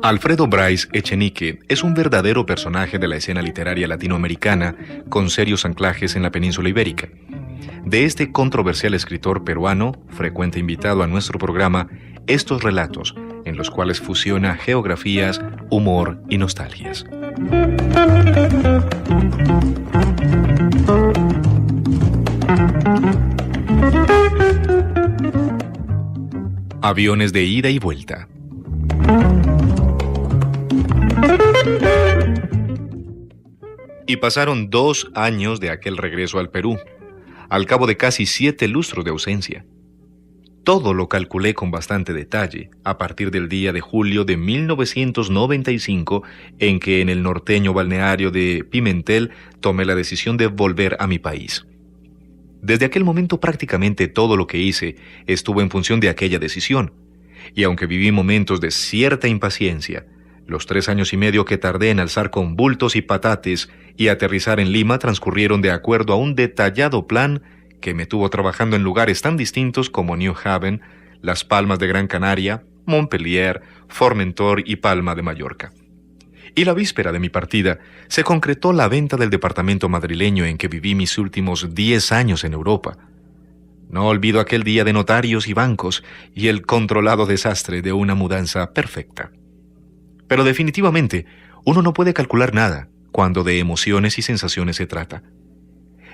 Alfredo Bryce Echenique es un verdadero personaje de la escena literaria latinoamericana con serios anclajes en la península ibérica. De este controversial escritor peruano, frecuente invitado a nuestro programa, estos relatos, en los cuales fusiona geografías, humor y nostalgias. Aviones de ida y vuelta. Y pasaron 2 años de aquel regreso al Perú, al cabo de casi 7 lustros de ausencia. Todo lo calculé con bastante detalle a partir del día de julio de 1995 en que en el norteño balneario de Pimentel tomé la decisión de volver a mi país. Desde aquel momento prácticamente todo lo que hice estuvo en función de aquella decisión, y aunque viví momentos de cierta impaciencia, los 3 años y medio que tardé en alzar con bultos y patates y aterrizar en Lima transcurrieron de acuerdo a un detallado plan que me tuvo trabajando en lugares tan distintos como New Haven, Las Palmas de Gran Canaria, Montpellier, Formentor y Palma de Mallorca. Y la víspera de mi partida se concretó la venta del departamento madrileño en que viví mis últimos 10 años en Europa. No olvido aquel día de notarios y bancos y el controlado desastre de una mudanza perfecta. Pero definitivamente, uno no puede calcular nada cuando de emociones y sensaciones se trata.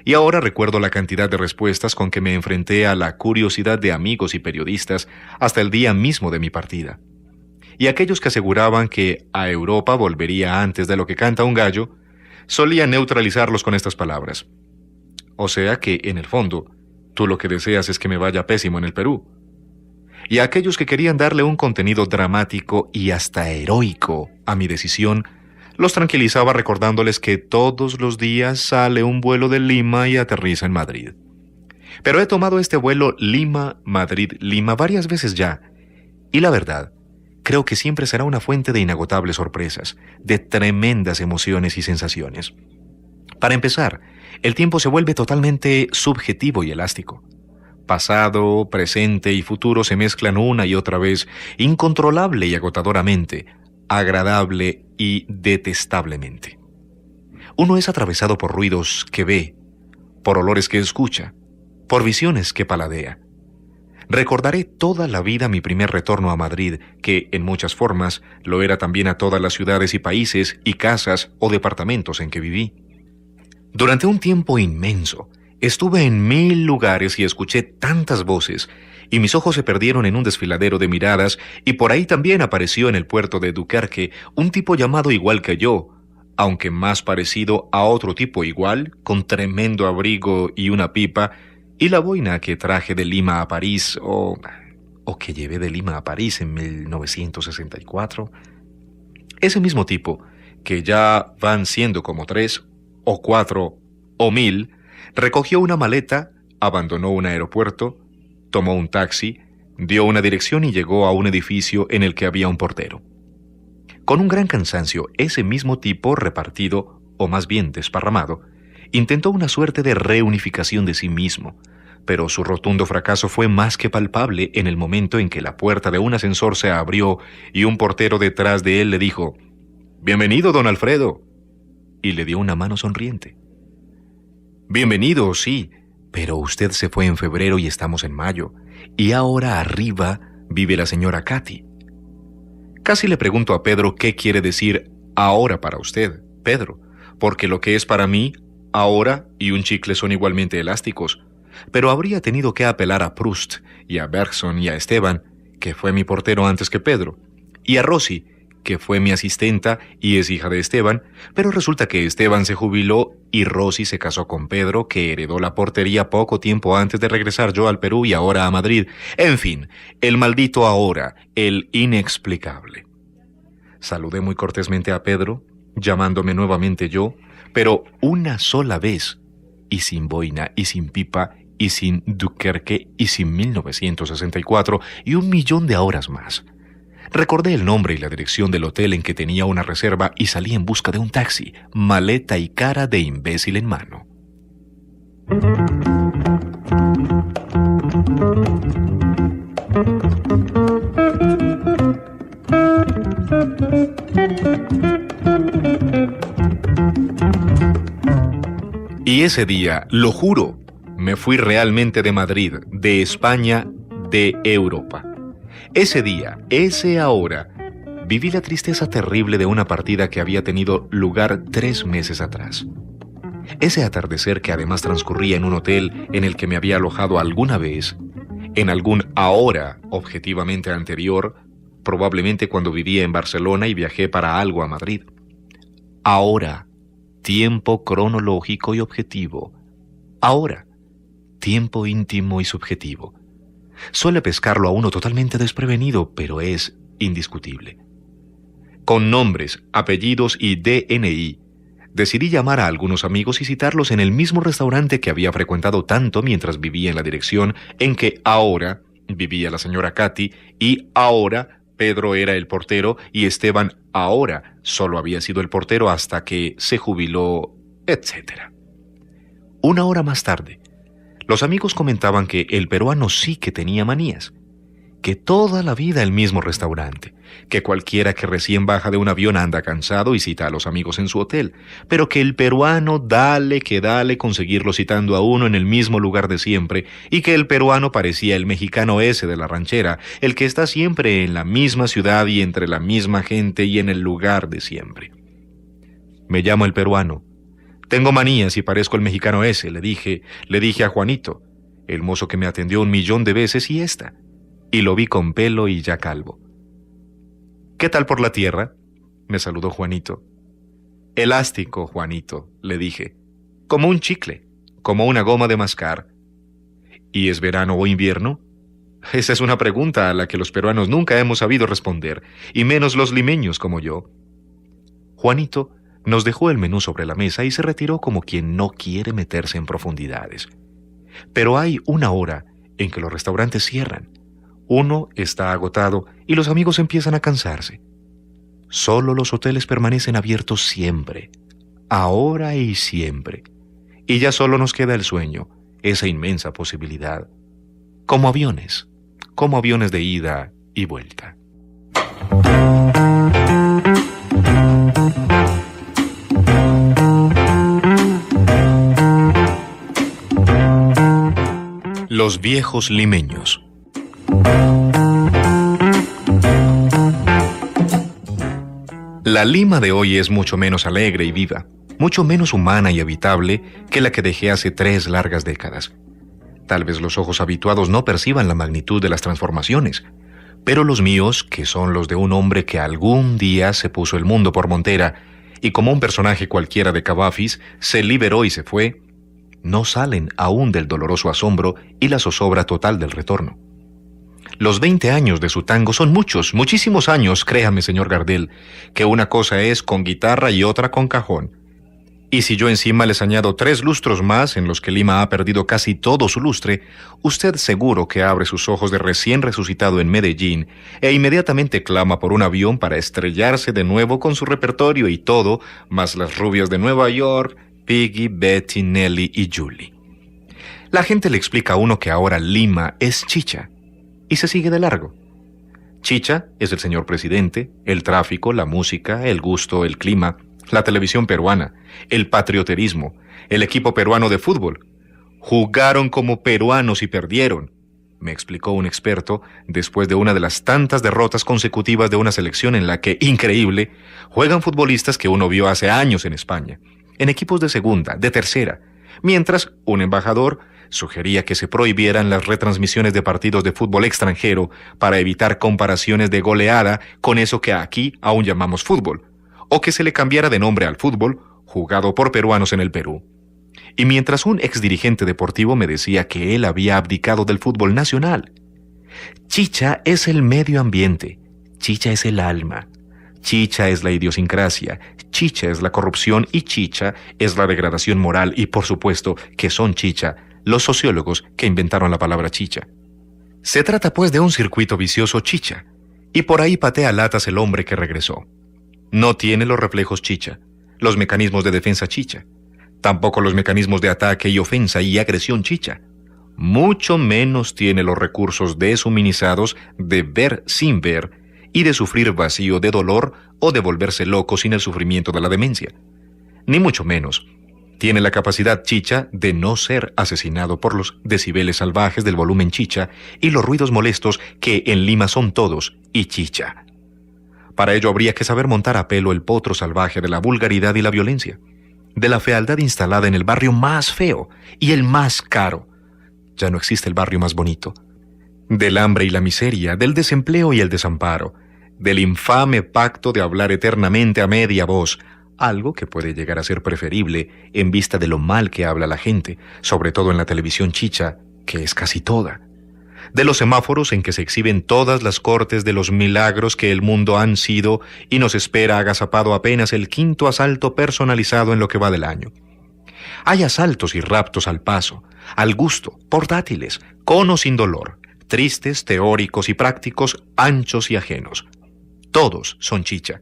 Y ahora recuerdo la cantidad de respuestas con que me enfrenté a la curiosidad de amigos y periodistas hasta el día mismo de mi partida. Y aquellos que aseguraban que a Europa volvería antes de lo que canta un gallo, solía neutralizarlos con estas palabras. O sea que, en el fondo, tú lo que deseas es que me vaya pésimo en el Perú. Y a aquellos que querían darle un contenido dramático y hasta heroico a mi decisión, los tranquilizaba recordándoles que todos los días sale un vuelo de Lima y aterriza en Madrid. Pero he tomado este vuelo Lima-Madrid-Lima varias veces ya, y la verdad, creo que siempre será una fuente de inagotables sorpresas, de tremendas emociones y sensaciones. Para empezar, el tiempo se vuelve totalmente subjetivo y elástico. Pasado, presente y futuro se mezclan una y otra vez, incontrolable y agotadoramente, agradable y detestablemente. Uno es atravesado por ruidos que ve, por olores que escucha, por visiones que paladea. Recordaré toda la vida mi primer retorno a Madrid, que en muchas formas lo era también a todas las ciudades y países y casas o departamentos en que viví. Durante un tiempo inmenso, estuve en 1000 lugares y escuché tantas voces, y mis ojos se perdieron en un desfiladero de miradas, y por ahí también apareció en el puerto de Dunkerque un tipo llamado igual que yo, aunque más parecido a otro tipo igual, con tremendo abrigo y una pipa, y la boina que traje de Lima a París, o que llevé de Lima a París en 1964. Ese mismo tipo, que ya van siendo como 3, o 4, o 1000, recogió una maleta, abandonó un aeropuerto, tomó un taxi, dio una dirección y llegó a un edificio en el que había un portero. Con un gran cansancio, ese mismo tipo repartido, o más bien desparramado, intentó una suerte de reunificación de sí mismo, pero su rotundo fracaso fue más que palpable en el momento en que la puerta de un ascensor se abrió y un portero detrás de él le dijo: «Bienvenido, don Alfredo», y le dio una mano sonriente. «Bienvenido, sí, pero usted se fue en febrero y estamos en mayo, y ahora arriba vive la señora Katy». Casi le pregunto a Pedro qué quiere decir ahora para usted, Pedro, porque lo que es para mí, ahora y un chicle son igualmente elásticos, pero habría tenido que apelar a Proust y a Bergson y a Esteban, que fue mi portero antes que Pedro, y a Rosy, que fue mi asistenta y es hija de Esteban, pero resulta que Esteban se jubiló y Rosy se casó con Pedro, que heredó la portería poco tiempo antes de regresar yo al Perú y ahora a Madrid. En fin, el maldito ahora, el inexplicable. Saludé muy cortésmente a Pedro, llamándome nuevamente yo, pero una sola vez, y sin boina, y sin pipa, y sin Dunkerque, y sin 1964, y 1.000.000 de horas más. Recordé el nombre y la dirección del hotel en que tenía una reserva y salí en busca de un taxi, maleta y cara de imbécil en mano. Y ese día, lo juro, me fui realmente de Madrid, de España, de Europa. Ese día, ese ahora, viví la tristeza terrible de una partida que había tenido lugar 3 meses atrás. Ese atardecer que además transcurría en un hotel en el que me había alojado alguna vez, en algún ahora objetivamente anterior, probablemente cuando vivía en Barcelona y viajé para algo a Madrid. Ahora, tiempo cronológico y objetivo. Ahora, tiempo íntimo y subjetivo. Suele pescarlo a uno totalmente desprevenido, pero es indiscutible. Con nombres, apellidos y DNI, decidí llamar a algunos amigos y citarlos en el mismo restaurante que había frecuentado tanto mientras vivía en la dirección en que ahora vivía la señora Katy y ahora Pedro era el portero y Esteban ahora solo había sido el portero hasta que se jubiló, etc. 1 hora más tarde, los amigos comentaban que el peruano sí que tenía manías, que toda la vida el mismo restaurante, que cualquiera que recién baja de un avión anda cansado y cita a los amigos en su hotel, pero que el peruano dale que dale conseguirlo citando a uno en el mismo lugar de siempre, y que el peruano parecía el mexicano ese de la ranchera, el que está siempre en la misma ciudad y entre la misma gente y en el lugar de siempre. Me llamo el peruano. Tengo manías y parezco el mexicano ese, le dije a Juanito, el mozo que me atendió 1.000.000 de veces y esta, y lo vi con pelo y ya calvo. ¿Qué tal por la tierra?, me saludó Juanito. Elástico, Juanito, le dije, como un chicle, como una goma de mascar. ¿Y es verano o invierno? Esa es una pregunta a la que los peruanos nunca hemos sabido responder, y menos los limeños como yo. Juanito nos dejó el menú sobre la mesa y se retiró como quien no quiere meterse en profundidades. Pero hay 1 hora en que los restaurantes cierran. Uno está agotado y los amigos empiezan a cansarse. Solo los hoteles permanecen abiertos siempre, ahora y siempre. Y ya solo nos queda el sueño, esa inmensa posibilidad. Como aviones de ida y vuelta. Los viejos limeños. La Lima de hoy es mucho menos alegre y viva, mucho menos humana y habitable que la que dejé hace 3 largas décadas. Tal vez los ojos habituados no perciban la magnitud de las transformaciones, pero los míos, que son los de un hombre que algún día se puso el mundo por montera y como un personaje cualquiera de Cavafis se liberó y se fue, no salen aún del doloroso asombro y la zozobra total del retorno. Los 20 años de su tango son muchos, muchísimos años, créame, señor Gardel, que una cosa es con guitarra y otra con cajón. Y si yo encima les añado 3 lustros más en los que Lima ha perdido casi todo su lustre, usted seguro que abre sus ojos de recién resucitado en Medellín e inmediatamente clama por un avión para estrellarse de nuevo con su repertorio y todo, más las rubias de Nueva York, Piggy, Betty, Nelly y Julie. La gente le explica a uno que ahora Lima es chicha, y se sigue de largo. Chicha es el señor presidente, el tráfico, la música, el gusto, el clima, la televisión peruana, el patrioterismo, el equipo peruano de fútbol. Jugaron como peruanos y perdieron, me explicó un experto después de una de las tantas derrotas consecutivas de una selección en la que, increíble, juegan futbolistas que uno vio hace años en España, en equipos de segunda, de tercera, mientras un embajador sugería que se prohibieran las retransmisiones de partidos de fútbol extranjero para evitar comparaciones de goleada con eso que aquí aún llamamos fútbol, o que se le cambiara de nombre al fútbol jugado por peruanos en el Perú. Y mientras un exdirigente deportivo me decía que él había abdicado del fútbol nacional. Chicha es el medio ambiente, chicha es el alma, chicha es la idiosincrasia, chicha es la corrupción y chicha es la degradación moral y por supuesto que son chicha los sociólogos que inventaron la palabra chicha. Se trata pues de un circuito vicioso chicha, y por ahí patea latas el hombre que regresó. No tiene los reflejos chicha, los mecanismos de defensa chicha, tampoco los mecanismos de ataque y ofensa y agresión chicha. Mucho menos tiene los recursos deshumanizados de ver sin ver y de sufrir vacío de dolor o de volverse loco sin el sufrimiento de la demencia. Ni mucho menos. Tiene la capacidad chicha de no ser asesinado por los decibeles salvajes del volumen chicha y los ruidos molestos que en Lima son todos y chicha. Para ello habría que saber montar a pelo el potro salvaje de la vulgaridad y la violencia, de la fealdad instalada en el barrio más feo y el más caro. Ya no existe el barrio más bonito. Del hambre y la miseria, del desempleo y el desamparo, del infame pacto de hablar eternamente a media voz, algo que puede llegar a ser preferible en vista de lo mal que habla la gente, sobre todo en la televisión chicha, que es casi toda. De los semáforos en que se exhiben todas las cortes de los milagros que el mundo han sido y nos espera agazapado apenas el 5º asalto personalizado en lo que va del año. Hay asaltos y raptos al paso, al gusto, portátiles, con o sin dolor, tristes, teóricos y prácticos, anchos y ajenos. Todos son chicha.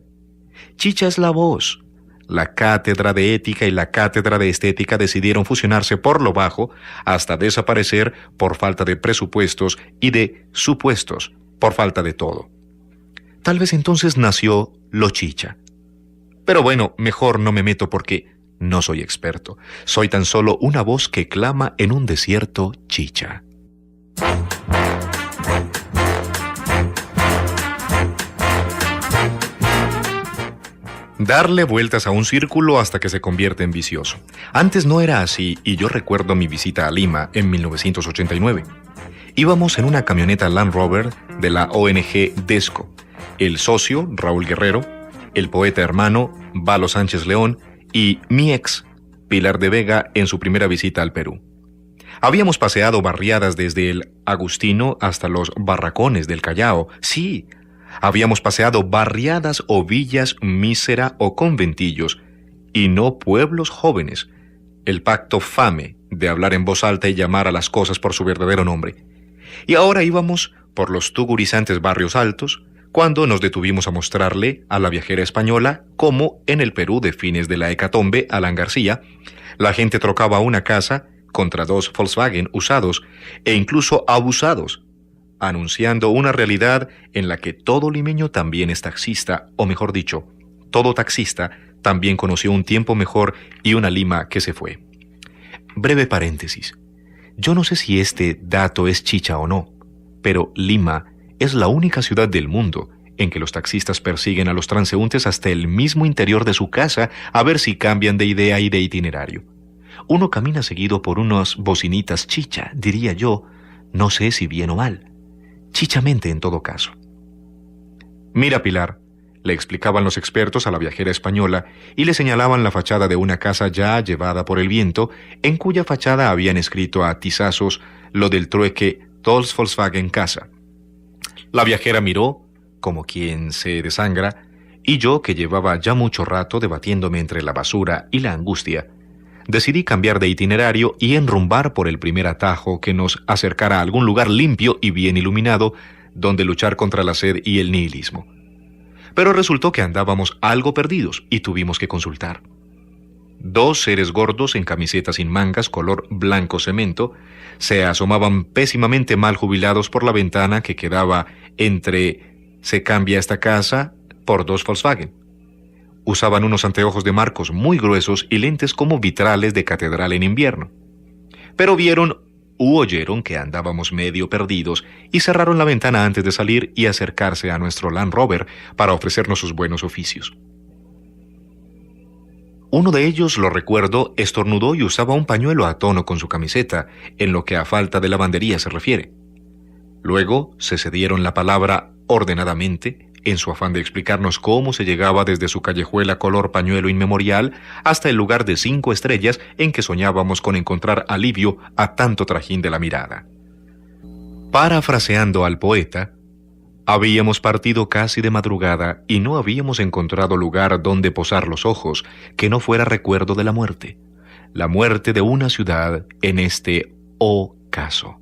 Chicha es la voz. La cátedra de ética y la cátedra de estética decidieron fusionarse por lo bajo hasta desaparecer por falta de presupuestos y de supuestos, por falta de todo. Tal vez entonces nació lo chicha. Pero bueno, mejor no me meto porque no soy experto. Soy tan solo una voz que clama en un desierto chicha. Darle vueltas a un círculo hasta que se convierte en vicioso. Antes no era así y yo recuerdo mi visita a Lima en 1989. Íbamos en una camioneta Land Rover de la ONG DESCO, el socio, Raúl Guerrero, el poeta hermano, Valo Sánchez León, y mi ex, Pilar de Vega, en su primera visita al Perú. Habíamos paseado barriadas desde el Agustino hasta los barracones del Callao. Sí, habíamos paseado barriadas o villas mísera o conventillos, y no pueblos jóvenes. El pacto fame de hablar en voz alta y llamar a las cosas por su verdadero nombre. Y ahora íbamos por los tugurizantes barrios altos, cuando nos detuvimos a mostrarle a la viajera española cómo en el Perú de fines de la hecatombe, Alan García, la gente trocaba una casa contra 2 Volkswagen usados e incluso abusados, anunciando una realidad en la que todo limeño también es taxista, o mejor dicho, todo taxista también conoció un tiempo mejor y una Lima que se fue. Breve paréntesis. Yo no sé si este dato es chicha o no, pero Lima es la única ciudad del mundo en que los taxistas persiguen a los transeúntes hasta el mismo interior de su casa a ver si cambian de idea y de itinerario. Uno camina seguido por unas bocinitas chicha, diría yo, no sé si bien o mal. Chichamente en todo caso. Mira, Pilar, le explicaban los expertos a la viajera española y le señalaban la fachada de una casa ya llevada por el viento, en cuya fachada habían escrito a tizazos lo del trueque Tolls Volkswagen Casa. La viajera miró, como quien se desangra, y yo, que llevaba ya mucho rato debatiéndome entre la basura y la angustia, decidí cambiar de itinerario y enrumbar por el primer atajo que nos acercara a algún lugar limpio y bien iluminado donde luchar contra la sed y el nihilismo. Pero resultó que andábamos algo perdidos y tuvimos que consultar. 2 seres gordos en camisetas sin mangas color blanco cemento se asomaban pésimamente mal jubilados por la ventana que quedaba entre "se cambia esta casa" por 2 Volkswagen. Usaban unos anteojos de marcos muy gruesos y lentes como vitrales de catedral en invierno. Pero vieron u oyeron que andábamos medio perdidos y cerraron la ventana antes de salir y acercarse a nuestro Land Rover para ofrecernos sus buenos oficios. Uno de ellos, lo recuerdo, estornudó y usaba un pañuelo a tono con su camiseta, en lo que a falta de lavandería se refiere. Luego se cedieron la palabra ordenadamente, en su afán de explicarnos cómo se llegaba desde su callejuela color pañuelo inmemorial hasta el lugar de 5 estrellas en que soñábamos con encontrar alivio a tanto trajín de la mirada. Parafraseando al poeta, habíamos partido casi de madrugada y no habíamos encontrado lugar donde posar los ojos que no fuera recuerdo de la muerte de una ciudad en este ocaso.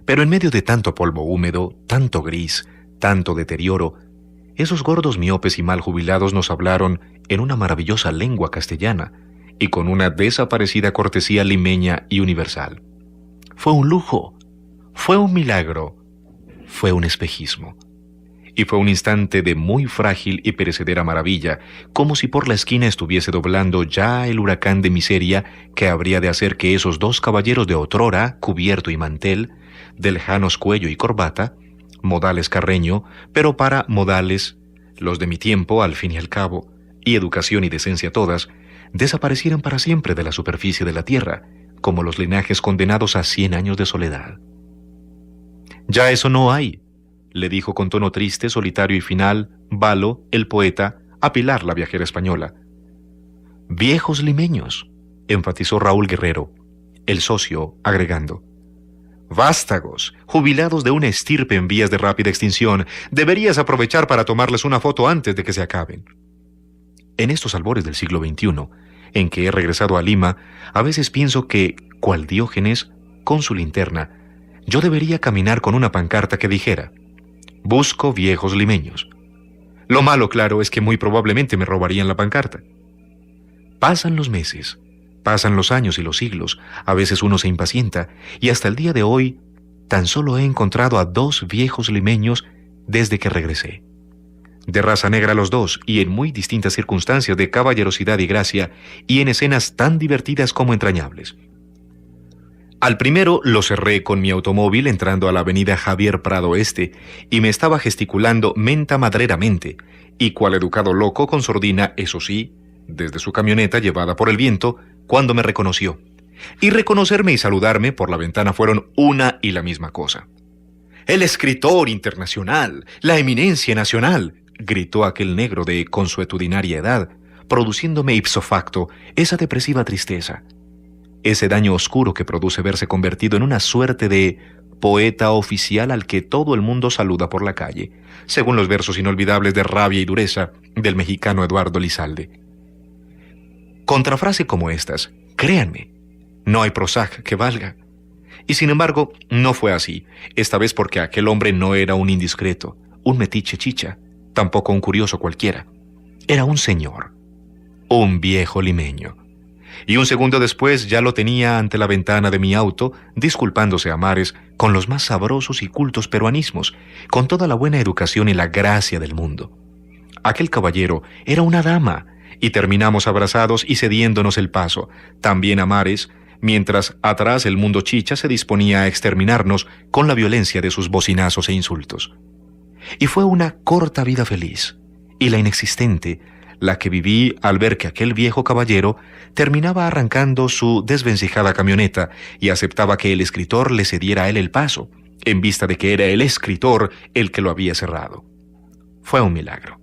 Pero en medio de tanto polvo húmedo, tanto gris, tanto deterioro, esos gordos miopes y mal jubilados nos hablaron en una maravillosa lengua castellana y con una desaparecida cortesía limeña y universal. Fue un lujo, fue un milagro, fue un espejismo. y fue un instante de muy frágil y perecedera maravilla, como si por la esquina estuviese doblando ya el huracán de miseria que habría de hacer que esos dos caballeros de otrora, cubierto y mantel, de lejanos cuello y corbata, modales Carreño, pero para modales, los de mi tiempo, al fin y al cabo, y educación y decencia todas, desaparecieran para siempre de la superficie de la tierra, como los linajes condenados a 100 años de soledad. «Ya eso no hay», le dijo con tono triste, solitario y final, Valo, el poeta, a Pilar, la viajera española. «Viejos limeños», enfatizó Raúl Guerrero, el socio, agregando. «Vástagos, jubilados de una estirpe en vías de rápida extinción, deberías aprovechar para tomarles una foto antes de que se acaben». En estos albores del siglo XXI, en que he regresado a Lima, a veces pienso que, cual Diógenes, con su linterna, yo debería caminar con una pancarta que dijera: «Busco viejos limeños». Lo malo, claro, es que muy probablemente me robarían la pancarta. Pasan los meses, pasan los años y los siglos, a veces uno se impacienta, y hasta el día de hoy tan solo he encontrado a 2 viejos limeños desde que regresé. De raza negra los dos, y en muy distintas circunstancias de caballerosidad y gracia, y en escenas tan divertidas como entrañables. Al primero lo cerré con mi automóvil entrando a la avenida Javier Prado Este, y me estaba gesticulando mentamadreramente, y cual educado loco con sordina, eso sí, desde su camioneta llevada por el viento, cuando me reconoció. Y reconocerme y saludarme por la ventana fueron una y la misma cosa. «El escritor internacional, la eminencia nacional», gritó aquel negro de consuetudinaria edad, produciéndome ipso facto esa depresiva tristeza, ese daño oscuro que produce verse convertido en una suerte de poeta oficial al que todo el mundo saluda por la calle, según los versos inolvidables de rabia y dureza del mexicano Eduardo Lizalde. Contrafrase como estas, créanme, no hay Prozac que valga. Y sin embargo, no fue así, esta vez porque aquel hombre no era un indiscreto, un metiche chicha, tampoco un curioso cualquiera. Era un señor, un viejo limeño. Y un segundo después ya lo tenía ante la ventana de mi auto, disculpándose a mares con los más sabrosos y cultos peruanismos, con toda la buena educación y la gracia del mundo. Aquel caballero era una dama, y terminamos abrazados y cediéndonos el paso, también a mares, mientras atrás el mundo chicha se disponía a exterminarnos con la violencia de sus bocinazos e insultos. Y fue una corta vida feliz, y la inexistente, la que viví al ver que aquel viejo caballero terminaba arrancando su desvencijada camioneta y aceptaba que el escritor le cediera a él el paso, en vista de que era el escritor el que lo había cerrado. Fue un milagro.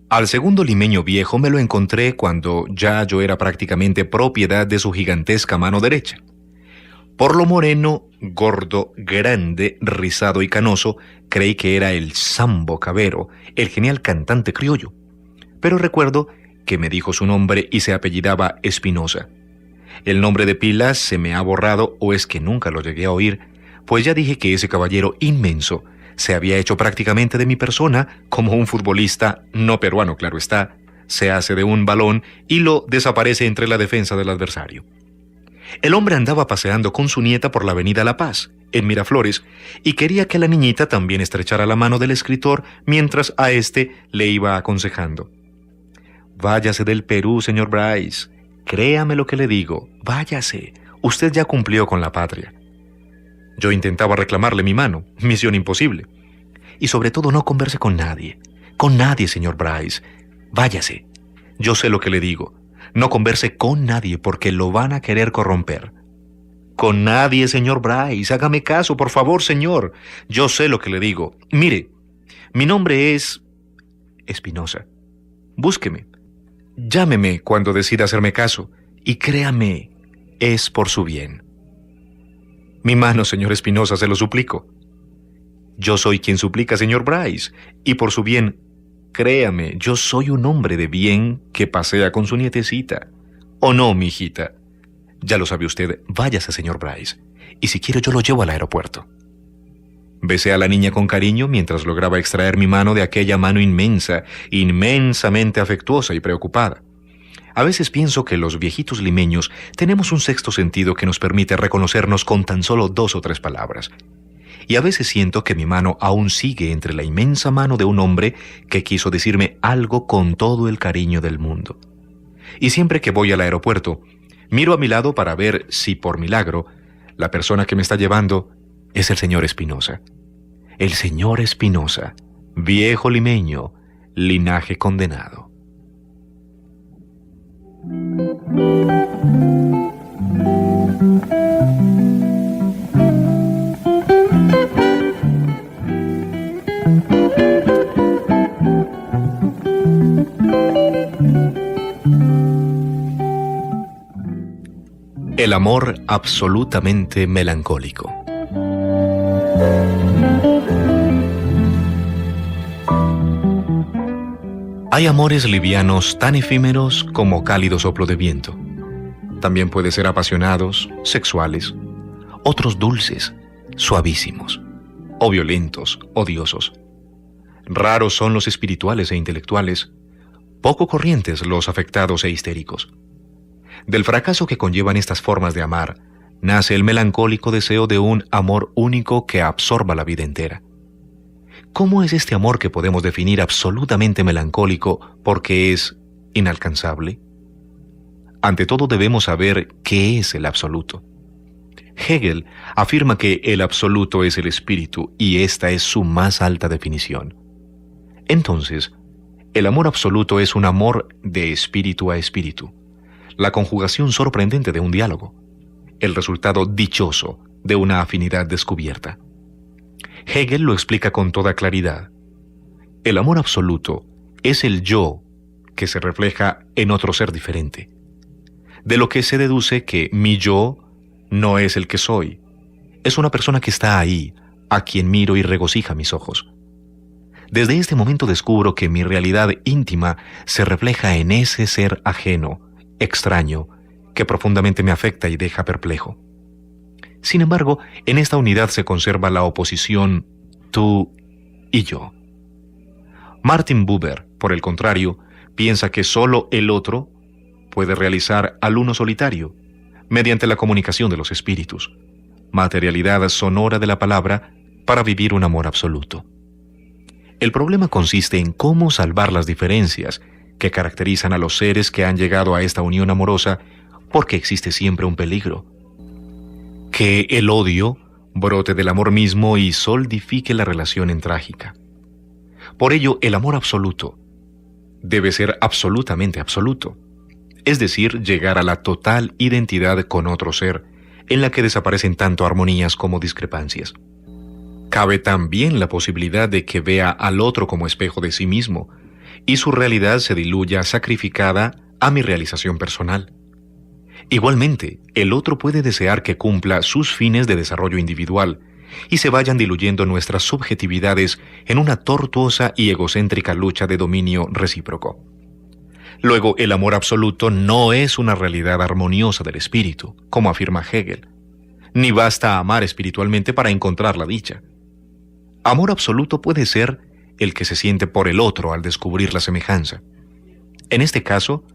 Al segundo limeño viejo me lo encontré cuando ya yo era prácticamente propiedad de su gigantesca mano derecha. Por lo moreno, gordo, grande, rizado y canoso, creí que era el Sambo Cabero, el genial cantante criollo. Pero recuerdo que me dijo su nombre y se apellidaba Espinosa. El nombre de pila se me ha borrado, o es que nunca lo llegué a oír, pues ya dije que ese caballero inmenso se había hecho prácticamente de mi persona, como un futbolista, no peruano claro está, se hace de un balón y lo desaparece entre la defensa del adversario. El hombre andaba paseando con su nieta por la avenida La Paz, en Miraflores, y quería que la niñita también estrechara la mano del escritor mientras a éste le iba aconsejando. «Váyase del Perú, señor Bryce. Créame lo que le digo. Váyase. Usted ya cumplió con la patria». Yo intentaba reclamarle mi mano. Misión imposible. Y sobre todo no converse con nadie. Con nadie, señor Bryce. Váyase. Yo sé lo que le digo. No converse con nadie porque lo van a querer corromper. Con nadie, señor Bryce. Hágame caso, por favor, señor. Yo sé lo que le digo. Mire, mi nombre es Espinosa. Búsqueme. Llámeme cuando decida hacerme caso, y créame, es por su bien. Mi mano, señor Espinosa, se lo suplico. Yo soy quien suplica, señor Bryce, y por su bien, créame, yo soy un hombre de bien que pasea con su nietecita. ¿O no, mi hijita? Ya lo sabe usted, váyase, señor Bryce, y si quiere yo lo llevo al aeropuerto. Besé a la niña con cariño mientras lograba extraer mi mano de aquella mano inmensa, inmensamente afectuosa y preocupada. A veces pienso que los viejitos limeños tenemos un sexto sentido que nos permite reconocernos con tan solo 2 o 3 palabras. y a veces siento que mi mano aún sigue entre la inmensa mano de un hombre que quiso decirme algo con todo el cariño del mundo. Y siempre que voy al aeropuerto, miro a mi lado para ver si, por milagro, la persona que me está llevando es el señor Espinosa. El señor Espinosa, viejo limeño, linaje condenado. El amor absolutamente melancólico. Hay amores livianos tan efímeros como cálido soplo de viento. También pueden ser apasionados, sexuales, otros dulces, suavísimos, o violentos, odiosos. Raros son los espirituales e intelectuales, poco corrientes los afectados e histéricos. Del fracaso que conllevan estas formas de amar, nace el melancólico deseo de un amor único que absorba la vida entera. ¿Cómo es este amor que podemos definir absolutamente melancólico porque es inalcanzable? Ante todo debemos saber qué es el absoluto. Hegel afirma que el absoluto es el espíritu y esta es su más alta definición. Entonces, el amor absoluto es un amor de espíritu a espíritu, la conjugación sorprendente de un diálogo, el resultado dichoso de una afinidad descubierta. Hegel lo explica con toda claridad. El amor absoluto es el yo que se refleja en otro ser diferente, de lo que se deduce que mi yo no es el que soy, es una persona que está ahí, a quien miro y regocija mis ojos. Desde este momento descubro que mi realidad íntima se refleja en ese ser ajeno, extraño, que profundamente me afecta y deja perplejo. Sin embargo, en esta unidad se conserva la oposición tú y yo. Martin Buber, por el contrario, piensa que solo el otro puede realizar al uno solitario, mediante la comunicación de los espíritus, materialidad sonora de la palabra, para vivir un amor absoluto. El problema consiste en cómo salvar las diferencias que caracterizan a los seres que han llegado a esta unión amorosa, porque existe siempre un peligro. Que el odio brote del amor mismo y solidifique la relación en trágica. Por ello, el amor absoluto debe ser absolutamente absoluto, es decir, llegar a la total identidad con otro ser, en la que desaparecen tanto armonías como discrepancias. Cabe también la posibilidad de que vea al otro como espejo de sí mismo, y su realidad se diluya sacrificada a mi realización personal. Igualmente, el otro puede desear que cumpla sus fines de desarrollo individual y se vayan diluyendo nuestras subjetividades en una tortuosa y egocéntrica lucha de dominio recíproco. Luego, el amor absoluto no es una realidad armoniosa del espíritu, como afirma Hegel, ni basta amar espiritualmente para encontrar la dicha. Amor absoluto puede ser el que se siente por el otro al descubrir la semejanza. En este caso,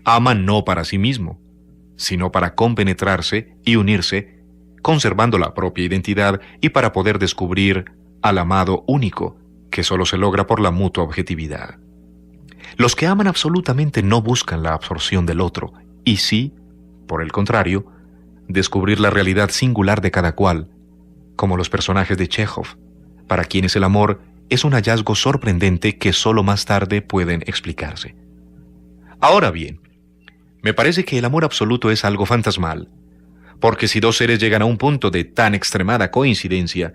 ama no para sí mismo, sino para compenetrarse y unirse, conservando la propia identidad y para poder descubrir al amado único, que solo se logra por la mutua objetividad. Los que aman absolutamente no buscan la absorción del otro, y sí, por el contrario, descubrir la realidad singular de cada cual, como los personajes de Chekhov, para quienes el amor es un hallazgo sorprendente que solo más tarde pueden explicarse. Ahora bien, me parece que el amor absoluto es algo fantasmal, porque si dos seres llegan a un punto de tan extremada coincidencia,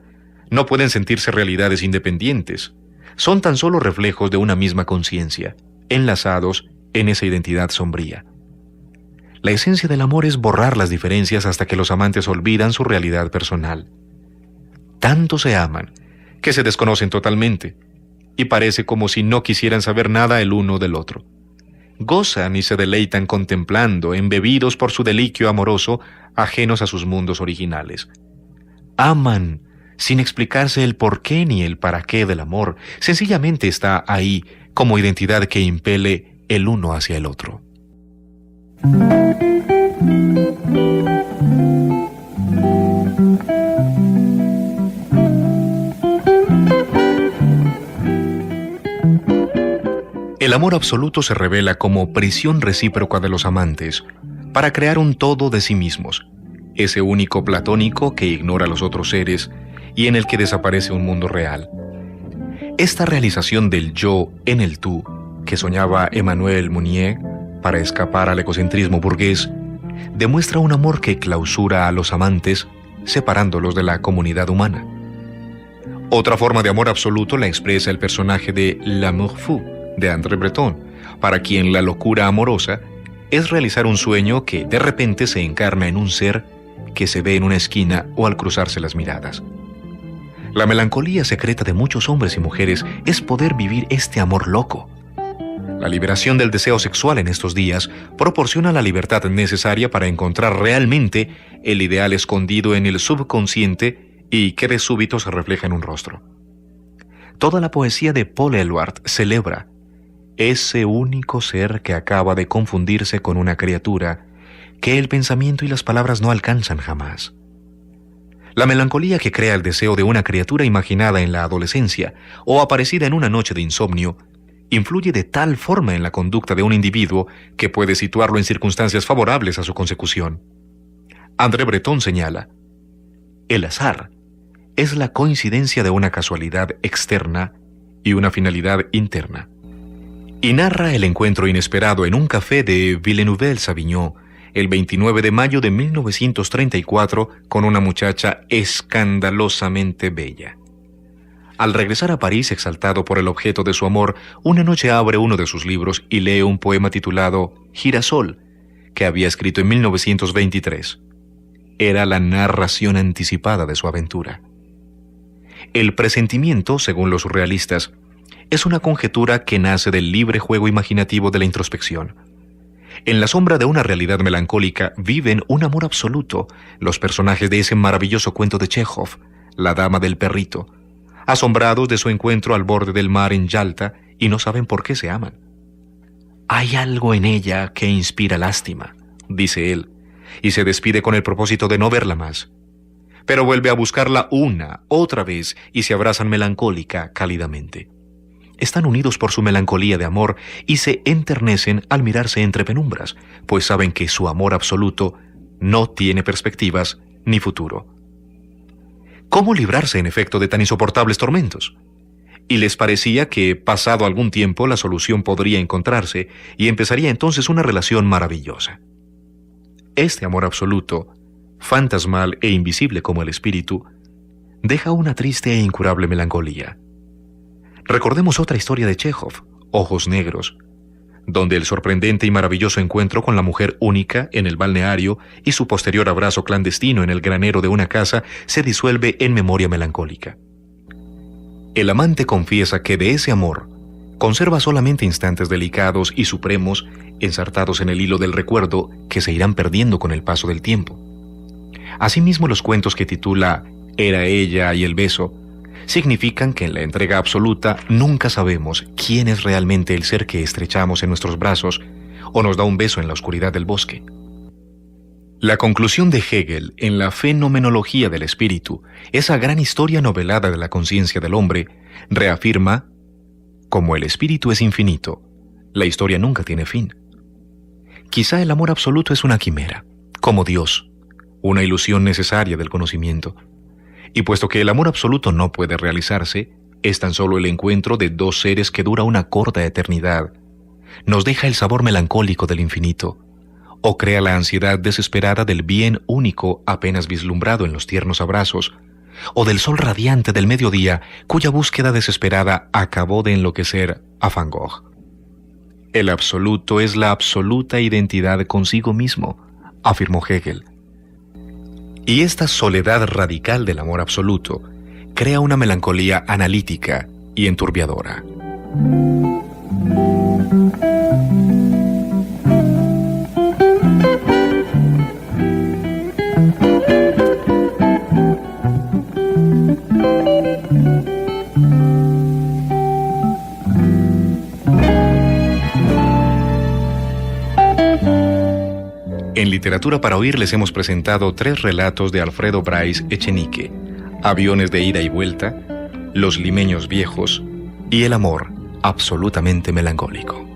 no pueden sentirse realidades independientes, son tan solo reflejos de una misma conciencia, enlazados en esa identidad sombría. La esencia del amor es borrar las diferencias hasta que los amantes olvidan su realidad personal. Tanto se aman que se desconocen totalmente, y parece como si no quisieran saber nada el uno del otro. Gozan y se deleitan contemplando, embebidos por su deliquio amoroso, ajenos a sus mundos originales. Aman, sin explicarse el porqué ni el para qué del amor, sencillamente está ahí, como identidad que impele el uno hacia el otro. amor absoluto se revela como prisión recíproca de los amantes para crear un todo de sí mismos, ese único platónico que ignora a los otros seres y en el que desaparece un mundo real. Esta realización del yo en el tú, que soñaba Emmanuel Mounier para escapar al egocentrismo burgués, demuestra un amor que clausura a los amantes, separándolos de la comunidad humana. Otra forma de amor absoluto la expresa el personaje de L'Amour Fou, de André Breton, para quien la locura amorosa es realizar un sueño que de repente se encarna en un ser que se ve en una esquina o al cruzarse las miradas. La melancolía secreta de muchos hombres y mujeres es poder vivir este amor loco. La liberación del deseo sexual en estos días proporciona la libertad necesaria para encontrar realmente el ideal escondido en el subconsciente y que de súbito se refleja en un rostro. Toda la poesía de Paul Eluard celebra ese único ser que acaba de confundirse con una criatura que el pensamiento y las palabras no alcanzan jamás. La melancolía que crea el deseo de una criatura imaginada en la adolescencia o aparecida en una noche de insomnio influye de tal forma en la conducta de un individuo que puede situarlo en circunstancias favorables a su consecución. André Breton señala: el azar es la coincidencia de una casualidad externa y una finalidad interna. Y narra el encuentro inesperado en un café de Villeneuve-Savignon el 29 de mayo de 1934 con una muchacha escandalosamente bella. Al regresar a París exaltado por el objeto de su amor, una noche abre uno de sus libros y lee un poema titulado Girasol, que había escrito en 1923. Era la narración anticipada de su aventura. El presentimiento, según los surrealistas, es una conjetura que nace del libre juego imaginativo de la introspección. En la sombra de una realidad melancólica viven un amor absoluto los personajes de ese maravilloso cuento de Chekhov, La dama del perrito, asombrados de su encuentro al borde del mar en Yalta y no saben por qué se aman. Hay algo en ella que inspira lástima, dice él, y se despide con el propósito de no verla más. Pero vuelve a buscarla otra vez y se abrazan melancólica, cálidamente. Están unidos por su melancolía de amor y se enternecen al mirarse entre penumbras, pues saben que su amor absoluto no tiene perspectivas ni futuro. ¿Cómo librarse, en efecto, de tan insoportables tormentos? Y les parecía que, pasado algún tiempo, la solución podría encontrarse y empezaría entonces una relación maravillosa. Este amor absoluto, fantasmal e invisible como el espíritu, deja una triste e incurable melancolía. Recordemos otra historia de Chekhov, Ojos Negros, donde el sorprendente y maravilloso encuentro con la mujer única en el balneario y su posterior abrazo clandestino en el granero de una casa se disuelve en memoria melancólica. El amante confiesa que de ese amor conserva solamente instantes delicados y supremos ensartados en el hilo del recuerdo que se irán perdiendo con el paso del tiempo. Asimismo, los cuentos que titula Era ella y el beso significan que en la entrega absoluta nunca sabemos quién es realmente el ser que estrechamos en nuestros brazos o nos da un beso en la oscuridad del bosque. La conclusión de Hegel en la fenomenología del espíritu, esa gran historia novelada de la conciencia del hombre, reafirma: como el espíritu es infinito, la historia nunca tiene fin. Quizá el amor absoluto es una quimera, como Dios, una ilusión necesaria del conocimiento. Y puesto que el amor absoluto no puede realizarse, es tan solo el encuentro de dos seres que dura una corta eternidad, nos deja el sabor melancólico del infinito, o crea la ansiedad desesperada del bien único apenas vislumbrado en los tiernos abrazos, o del sol radiante del mediodía cuya búsqueda desesperada acabó de enloquecer a Van Gogh. El absoluto es la absoluta identidad consigo mismo, afirmó Hegel. Y esta soledad radical del amor absoluto crea una melancolía analítica y enturbiadora. En Literatura para Oír les hemos presentado 3 relatos de Alfredo Bryce Echenique: Aviones de ida y vuelta, Los limeños viejos y El amor absolutamente melancólico.